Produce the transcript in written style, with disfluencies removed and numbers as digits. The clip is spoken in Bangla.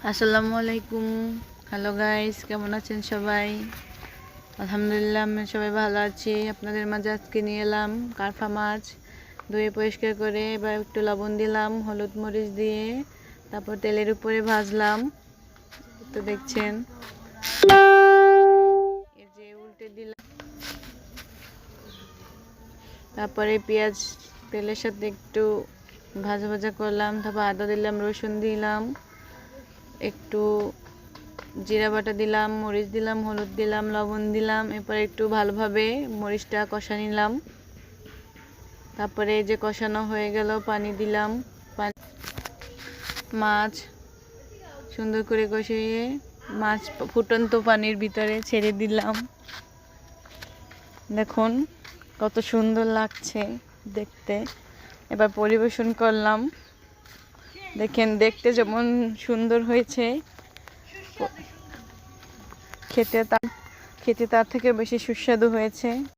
আসসালামু আলাইকুম। হ্যালো গাইস, কেমন আছেন সবাই? আলহামদুলিল্লাহ, আমি সবাই ভালো আছি। আপনাদের মাঝে আজকে নিয়ে এলাম কারফা মাছ। ধুয়ে পরিষ্কার করে এবার একটু লবণ দিলাম, হলুদ মরিচ দিয়ে, তারপর তেলের উপরে ভাজলাম। তো দেখছেন, এই যে উল্টে দিলাম। তারপরে পেঁয়াজ তেলের সাথে একটু ভাজা ভাজা করলাম, তারপর আদা দিলাম, রসুন দিলাম, একটু জিরা বাটা দিলাম, মরিচ দিলাম, হলুদ দিলাম, লবণ দিলাম। এরপর একটু ভালোভাবে মরিচটা কষা নিলাম। তারপরে এই যে কষানো হয়ে গেল, পানি দিলাম। মাছ সুন্দর করে কষিয়ে মাছ ফুটন্ত পানির ভিতরে ছেড়ে দিলাম। দেখুন কত সুন্দর লাগছে দেখতে। এবার পরিবেশন করলাম। দেখেন, দেখতে যেমন সুন্দর হয়েছে, খেতে তার থেকে বেশি সুস্বাদু হয়েছে।